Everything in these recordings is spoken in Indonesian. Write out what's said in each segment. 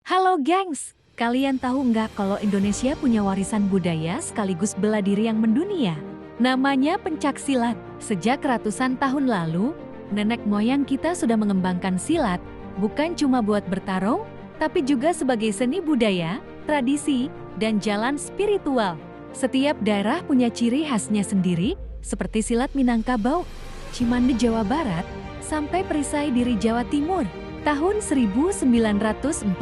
Halo gengs, kalian tahu nggak kalau Indonesia punya warisan budaya sekaligus bela diri yang mendunia? Namanya pencaksilat. Sejak ratusan tahun lalu, nenek moyang kita sudah mengembangkan silat, bukan cuma buat bertarung, tapi juga sebagai seni budaya, tradisi, dan jalan spiritual. Setiap daerah punya ciri khasnya sendiri, seperti silat Minangkabau, Cimande Jawa Barat, sampai Perisai Diri Jawa Timur. Tahun 1948,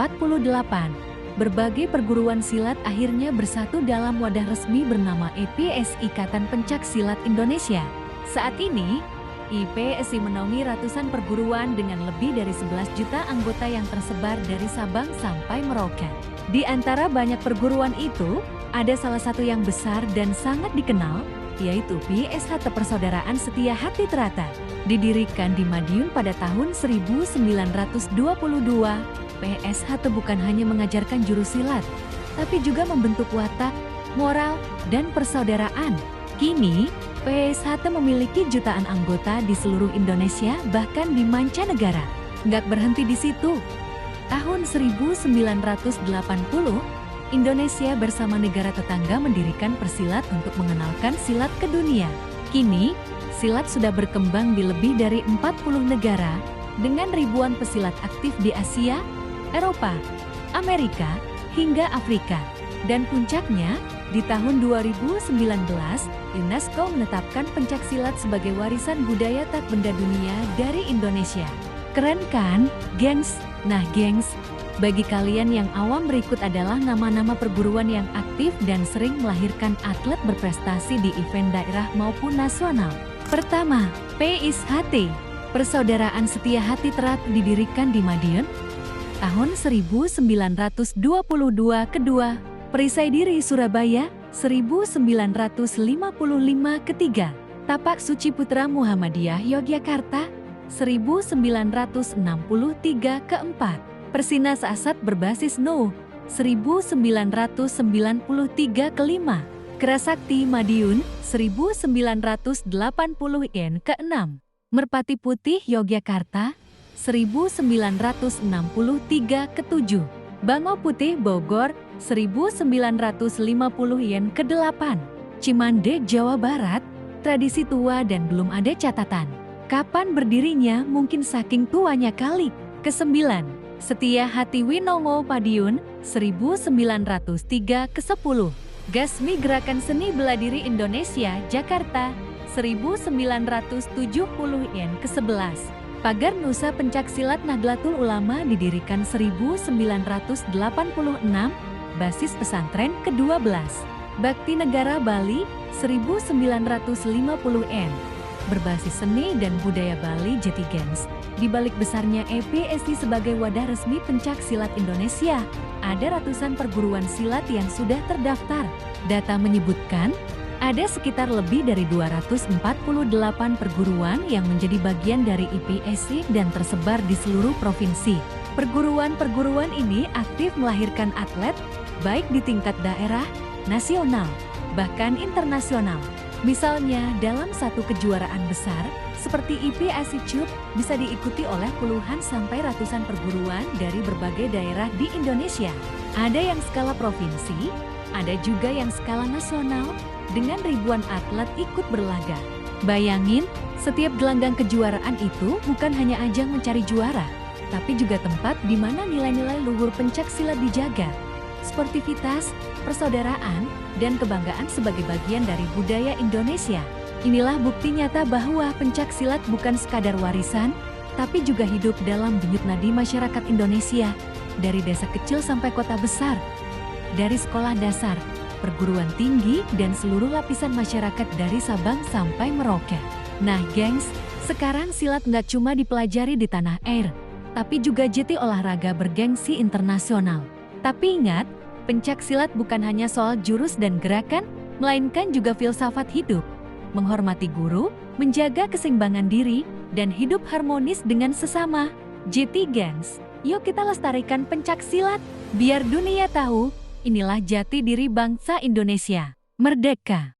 berbagai perguruan silat akhirnya bersatu dalam wadah resmi bernama IPS Ikatan Pencak Silat Indonesia. Saat ini, IPSI menaungi ratusan perguruan dengan lebih dari 11 juta anggota yang tersebar dari Sabang sampai Merauke. Di antara banyak perguruan itu, ada salah satu yang besar dan sangat dikenal, yaitu PSHT Persaudaraan Setia Hati Terata. Didirikan di Madiun pada tahun 1922, PSHT bukan hanya mengajarkan jurus silat, tapi juga membentuk watak, moral, dan persaudaraan. Kini, PSHT memiliki jutaan anggota di seluruh Indonesia, bahkan di mancanegara. Nggak berhenti di situ. Tahun 1980, Indonesia bersama negara tetangga mendirikan Persilat untuk mengenalkan silat ke dunia. Kini, silat sudah berkembang di lebih dari 40 negara dengan ribuan pesilat aktif di Asia, Eropa, Amerika, hingga Afrika. Dan puncaknya, di tahun 2019, UNESCO menetapkan pencaksilat sebagai warisan budaya tak benda dunia dari Indonesia. Keren kan, gengs? Nah gengs, bagi kalian yang awam berikut adalah nama-nama perguruan yang aktif dan sering melahirkan atlet berprestasi di event daerah maupun nasional. Pertama, PSHT, Persaudaraan Setia Hati Terata didirikan di Madiun. Tahun 1922. Kedua, Perisai Diri Surabaya, 1955. Ketiga, Tapak Suci Putra Muhammadiyah Yogyakarta, 1963. Keempat, Persinas Asat berbasis No, 1993. Kelima, Kerasakti Madiun, 1980. Keenam, Merpati Putih Yogyakarta, 1963. Ketujuh, Bango Putih Bogor, 1950. Kedelapan, Cimande Jawa Barat, tradisi tua dan belum ada catatan kapan berdirinya, mungkin saking tuanya kali. Kesembilan, Setia Hati Winongo Madiun, 1903. Kesepuluh, Gasmi Gerakan Seni Bela Diri Indonesia Jakarta, 1970. Kesebelas, Pagar Nusa Pencaksilat Nahdlatul Ulama didirikan 1986, basis pesantren ke-12. Bakti Negara Bali, 1950. Berbasis seni dan budaya Bali Jatigens. Di balik besarnya IPSI sebagai wadah resmi pencak silat Indonesia, ada ratusan perguruan silat yang sudah terdaftar. Data menyebutkan, ada sekitar lebih dari 248 perguruan yang menjadi bagian dari IPSI dan tersebar di seluruh provinsi. Perguruan-perguruan ini aktif melahirkan atlet, baik di tingkat daerah, nasional, bahkan internasional. Misalnya, dalam satu kejuaraan besar, seperti IPSI Cup, bisa diikuti oleh puluhan sampai ratusan perguruan dari berbagai daerah di Indonesia. Ada yang skala provinsi, ada juga yang skala nasional, dengan ribuan atlet ikut berlaga. Bayangin, setiap gelanggang kejuaraan itu bukan hanya ajang mencari juara, tapi juga tempat di mana nilai-nilai luhur pencak silat dijaga. Sportivitas, persaudaraan, dan kebanggaan sebagai bagian dari budaya Indonesia. Inilah bukti nyata bahwa pencak silat bukan sekadar warisan, tapi juga hidup dalam denyut nadi masyarakat Indonesia, dari desa kecil sampai kota besar, dari sekolah dasar, perguruan tinggi, dan seluruh lapisan masyarakat dari Sabang sampai Merauke. Nah gengs, sekarang silat nggak cuma dipelajari di tanah air, tapi juga jadi olahraga bergengsi internasional. Tapi ingat, pencak silat bukan hanya soal jurus dan gerakan, melainkan juga filsafat hidup. Menghormati guru, menjaga keseimbangan diri, dan hidup harmonis dengan sesama. Jatigens, yuk kita lestarikan pencak silat, biar dunia tahu, inilah jati diri bangsa Indonesia. Merdeka!